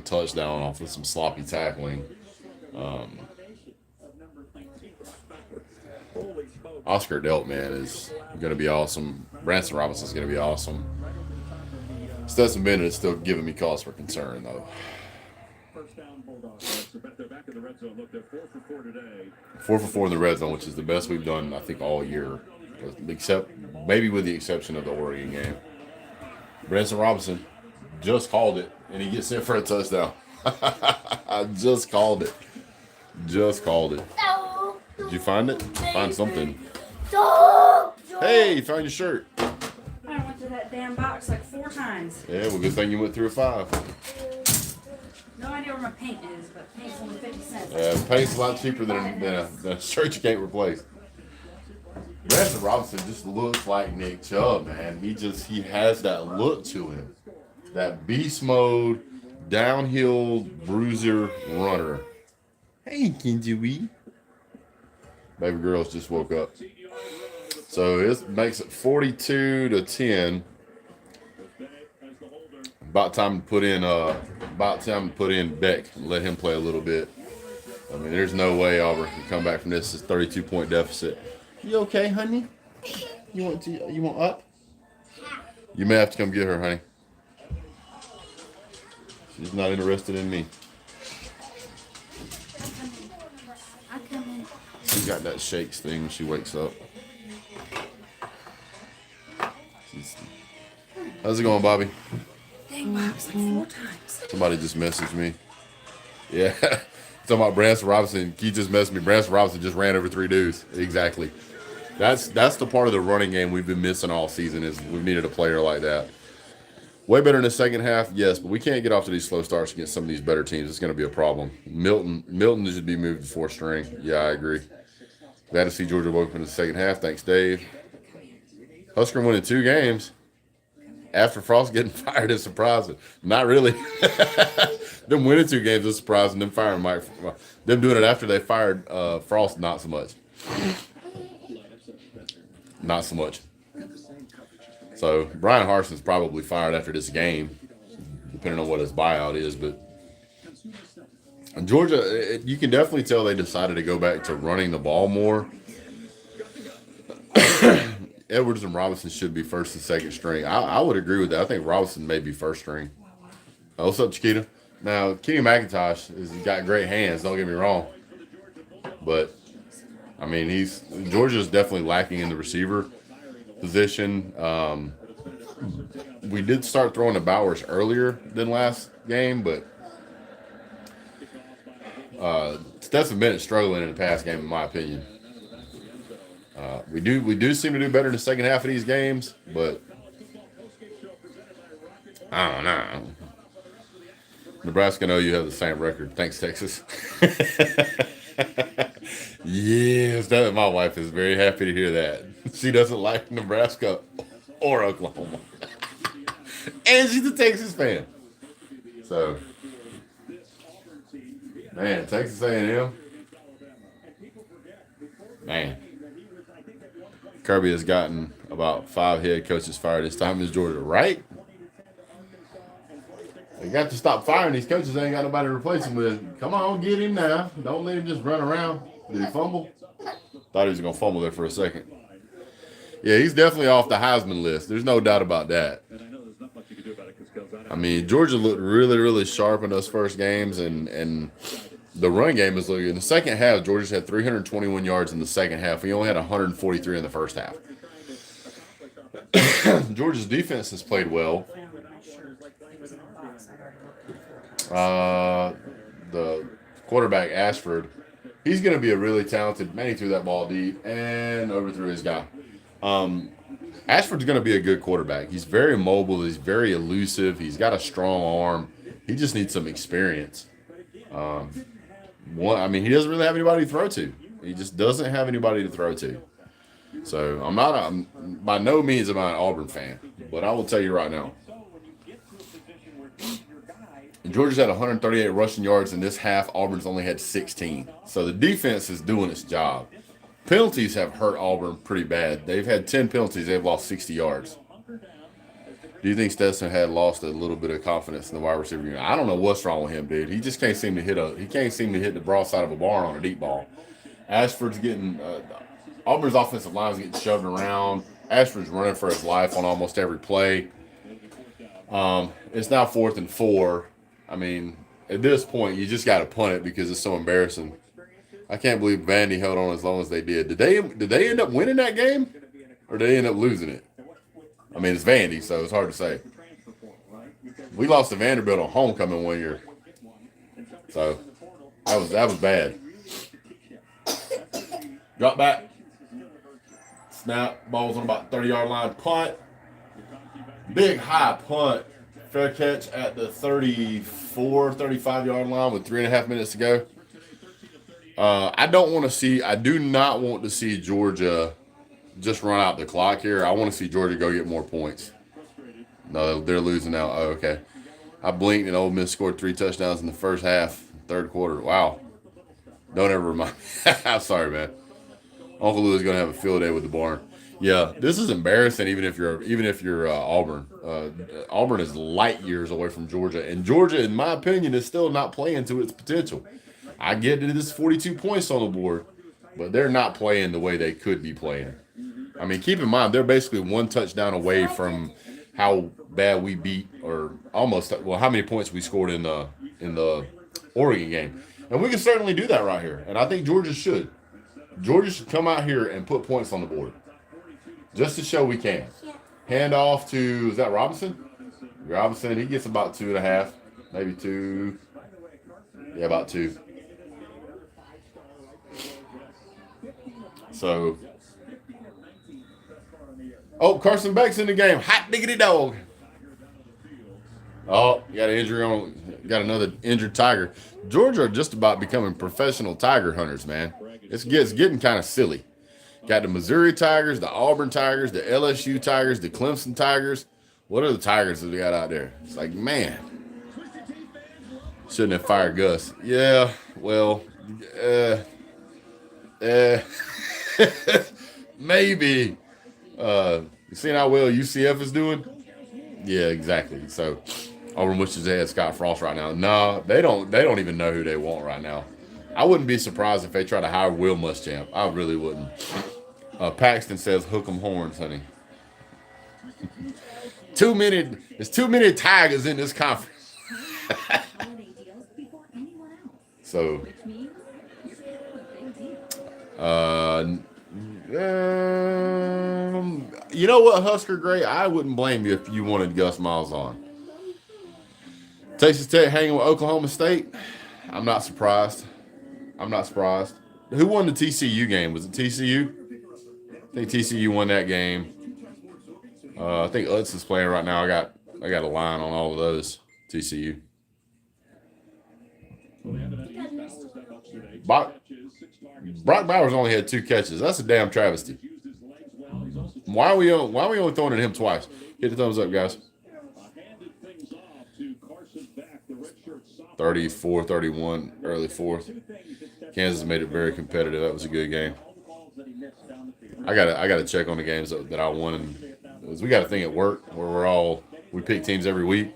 touchdown off of some sloppy tackling. Oscar Delp, man, is going to be awesome. Branson Robinson is going to be awesome. Stetson Bennett is still giving me cause for concern, though. First down, Bulldogs. They're back in the red zone. Look, they're 4 for 4 today. 4 for 4 in the red zone, which is the best we've done, I think, all year, except maybe with the exception of the Oregon game. Branson Robinson just called it, and he gets in for a touchdown. I just called it. Just called it. Did you find it? Find something. Hey, you found your shirt. I went through that damn box like 4 times. Yeah, well, good thing you went through a 5. No idea where my paint is, but paint's only 50 cents. Paint's a lot cheaper than a shirt you can't replace. Branson Robinson just looks like Nick Chubb, man. He has that look to him. That beast mode, downhill bruiser runner. Hey, Kinjui. Baby girls just woke up. So it makes it 42-10. About time to put in Beck and let him play a little bit. I mean, there's no way Auburn can come back from this 32-point deficit. You okay, honey? You want up? You may have to come get her, honey. She's not interested in me. She got that shakes thing when she wakes up. How's it going, Bobby? Dang box like 4 times. Somebody just messaged me. Yeah. Talking about Branson Robinson. He just messaged me. Branson Robinson just ran over 3 dudes. Exactly. That's the part of the running game we've been missing all season is we've needed a player like that. Way better in the second half, yes, but we can't get off to these slow starts against some of these better teams. It's going to be a problem. Milton should be moved to 4th string. Yeah, I agree. Glad to see Georgia woke up in the second half. Thanks, Dave. Husker winning 2 games after Frost getting fired is surprising. Not really. Them winning 2 games is surprising. Them firing Mike. Them doing it after they fired Frost, not so much. Not so much. So Brian Harson's probably fired after this game, depending on what his buyout is. But Georgia, you can definitely tell they decided to go back to running the ball more. Edwards and Robinson should be 1st and 2nd string. I would agree with that. I think Robinson may be 1st string. What's up, Chiquita? Now, Kenny McIntosh has got great hands, don't get me wrong. But, I mean, Georgia's definitely lacking in the receiver position. We did start throwing to Bowers earlier than last game, but Stetson Bennett struggling in the pass game, in my opinion. We do seem to do better in the second half of these games, but I don't know. Nebraska and OU have the same record. Thanks, Texas. Yes, my wife is very happy to hear that. She doesn't like Nebraska or Oklahoma. And she's a Texas fan. So, man, Texas A&M. Man. Kirby has gotten about 5 head coaches fired this time in Georgia, right? They got to stop firing these coaches. They ain't got nobody to replace him with. Come on, get him now. Don't let him just run around. Did he fumble? Thought he was going to fumble there for a second. Yeah, he's definitely off the Heisman list. There's no doubt about that. I mean, Georgia looked really, really sharp in those first games, and the run game is looking. In the second half, Georgia had 321 yards in the second half. We only had 143 in the first half. Georgia's defense has played well. The quarterback, Ashford, he's going to be a really talented man. He threw that ball deep and overthrew his guy. Ashford's going to be a good quarterback. He's very mobile. He's very elusive. He's got a strong arm. He just needs some experience. He doesn't really have anybody to throw to. He just doesn't have anybody to throw to. So I'm by no means am I an Auburn fan, but I will tell you right now, Georgia's had 138 rushing yards in this half. Auburn's only had 16. So the defense is doing its job. Penalties have hurt Auburn pretty bad. They've had 10 penalties. They've lost 60 yards. Do you think Stetson had lost a little bit of confidence in the wide receiver unit? I don't know what's wrong with him, dude. He just can't seem to hit the broadside of a barn on a deep ball. Ashford's getting Auburn's offensive line is getting shoved around. Ashford's running for his life on almost every play. It's now 4th and 4. I mean, at this point, you just got to punt it because it's so embarrassing. I can't believe Vandy held on as long as they did. Did they end up winning that game, or did they end up losing it? I mean, it's Vandy, so it's hard to say. We lost to Vanderbilt on homecoming one year, so that was bad. Drop back, snap, ball's on about 30-yard line, punt, big high punt, fair catch at the 34, 35-yard line with 3.5 minutes to go. I do not want to see Georgia just run out the clock here. I want to see Georgia go get more points. No, they're losing now. Oh, okay. I blinked and Ole Miss scored 3 touchdowns in the first half, third quarter. Wow. Don't ever remind me. I'm sorry, man. Uncle Lou is going to have a field day with the barn. Yeah, this is embarrassing. Even if you're Auburn, Auburn is light years away from Georgia, and Georgia, in my opinion, is still not playing to its potential. I get that this 42 points on the board, but they're not playing the way they could be playing. I mean, keep in mind they're basically 1 touchdown away from how bad we beat, or almost how many points we scored in the Oregon game, and we can certainly do that right here. And I think Georgia should. Georgia should come out here and put points on the board, just to show we can. Hand off to, is that Robinson? Robinson, he gets about 2.5, maybe 2. Yeah, about 2. So, Carson Beck's in the game. Hot diggity dog. Oh, got another injured Tiger. Georgia are just about becoming professional Tiger hunters, man. It's getting kind of silly. Got the Missouri Tigers, the Auburn Tigers, the LSU Tigers, the Clemson Tigers. What are the Tigers that we got out there? It's like, man, shouldn't have fired Gus. Yeah, well, maybe. You seen how well UCF is doing? Yeah, exactly. So Auburn wishes they had Scott Frost right now. No, they don't even know who they want right now. I wouldn't be surprised if they try to hire Will Muschamp. I really wouldn't. Paxton says, "Hook 'em horns, honey." There's too many Tigers in this conference. So, you know what, Husker Gray? I wouldn't blame you if you wanted Gus Miles on. Texas Tech hanging with Oklahoma State. I'm not surprised. Who won the TCU game? Was it TCU? I think TCU won that game. I think Utz is playing right now. I got a line on all of those. TCU. Brock Bowers only had 2 catches. That's a damn travesty. Why are we only throwing at him twice? Hit the thumbs up, guys. 34-31, early 4th. Kansas made it very competitive. That was a good game. I gotta check on the games that I won. We got a thing at work where we pick teams every week.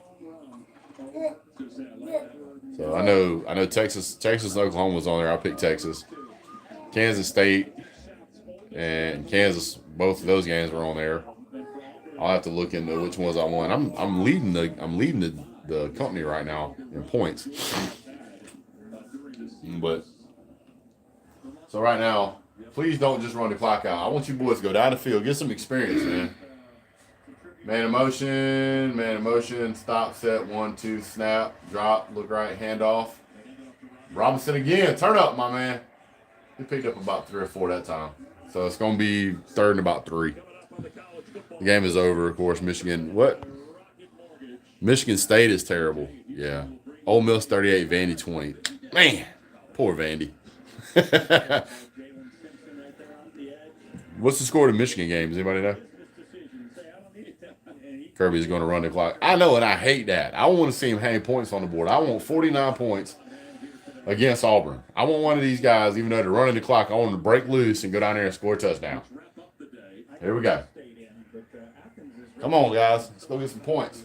So I know Texas and Oklahoma was on there. I picked Texas. Kansas State and Kansas, both of those games were on there. I'll have to look into which ones I won. I'm leading the company right now in points. But so right now, please don't just run the clock out. I want you boys to go down the field, get some experience, man. Man in motion, stop, set, 1, 2, snap, drop, look right, handoff. Robinson again, turn up, my man. He picked up about 3 or 4 that time. So it's going to be 3rd and about 3. The game is over, of course. Michigan State is terrible. Yeah. Ole Miss 38, Vandy 20. Man, poor Vandy. What's the score of the Michigan game? Does anybody know? Kirby's going to run the clock. I know, and I hate that. I want to see him hang points on the board. I want 49 points against Auburn. I want one of these guys, even though they're running the clock, I want them to break loose and go down there and score a touchdown. Here we go. Come on, guys. Let's go get some points.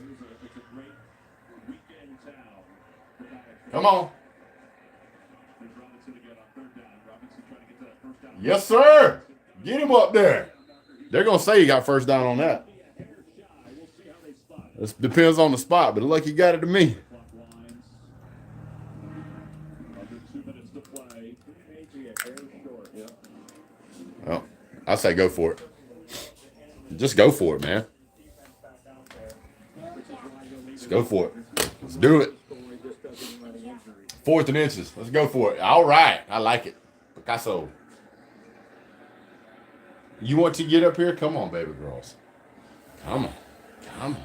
Come on. Yes, sir. Get him up there. They're going to say you got first down on that. It depends on the spot, but it look like you got it to me. Well, I say go for it. Just go for it, man. Let's go for it. Let's do it. 4th and inches. Let's go for it. All right. I like it. Picasso. You want to get up here? Come on, baby girls. Come on. Come on.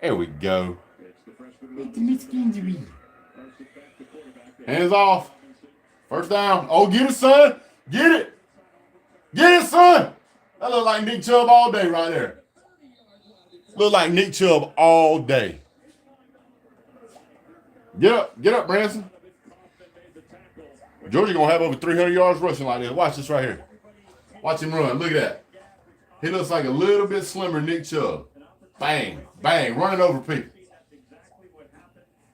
There we go. Hands off. First down. Oh, get it, son. Get it. Get it, son. That look like Nick Chubb all day right there. Look like Nick Chubb all day. Get up, Branson. Georgia gonna have over 300 yards rushing like this. Watch this right here. Watch him run. Look at that. He looks like a little bit slimmer than Nick Chubb. Bang, bang, running over people.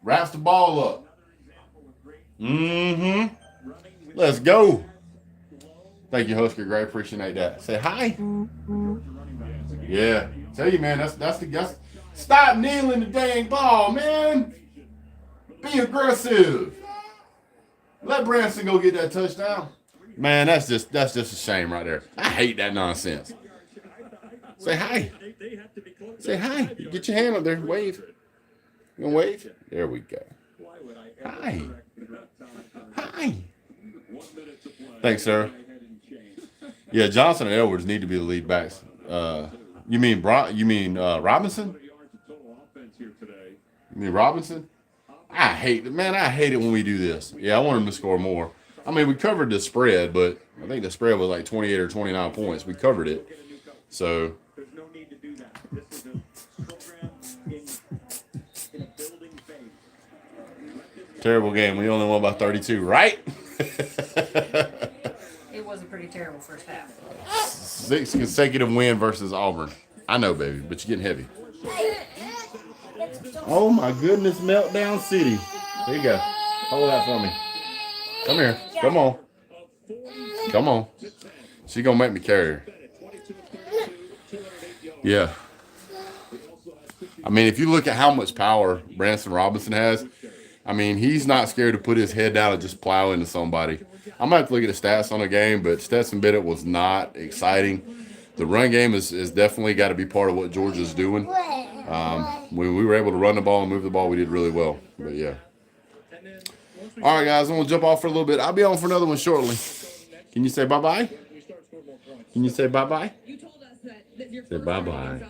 Wraps the ball up. Mm-hmm. Let's go. Thank you, Husker. Great, appreciate that. Say hi. Yeah. Tell you, man, that's the stop kneeling the dang ball, man. Be aggressive. Let Branson go get that touchdown. Man, that's just a shame right there. I hate that nonsense. Say hi. Say hi. Get your hand up there. Wave. You gonna wave? There we go. Hi. Hi. Thanks, sir. Yeah, Johnson and Edwards need to be the lead backs. You mean Robinson? You mean Robinson? I hate it when we do this. Yeah, I want him to score more. I mean, we covered the spread, but I think the spread was like 28 or 29 points. We covered it. So. Terrible game. We only won by 32, right? It was a pretty terrible first half. 6 consecutive win versus Auburn. I know, baby, but you're getting heavy. Oh, my goodness, Meltdown City. There you go. Hold that for me. Come here. Come on. Come on. She going to make me carry her. Yeah. I mean, if you look at how much power Branson Robinson has, I mean, he's not scared to put his head down and just plow into somebody. I'm going to have to look at the stats on the game, but Stetson Bennett was not exciting. The run game is definitely got to be part of what Georgia's doing. When we were able to run the ball and move the ball, we did really well. But, yeah. All right, guys, I'm going to jump off for a little bit. I'll be on for another one shortly. Can you say bye-bye? Can you say bye-bye? Say bye-bye.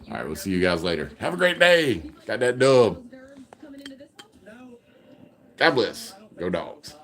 All right, we'll see you guys later. Have a great day. Got that dub. God bless. Go Dogs.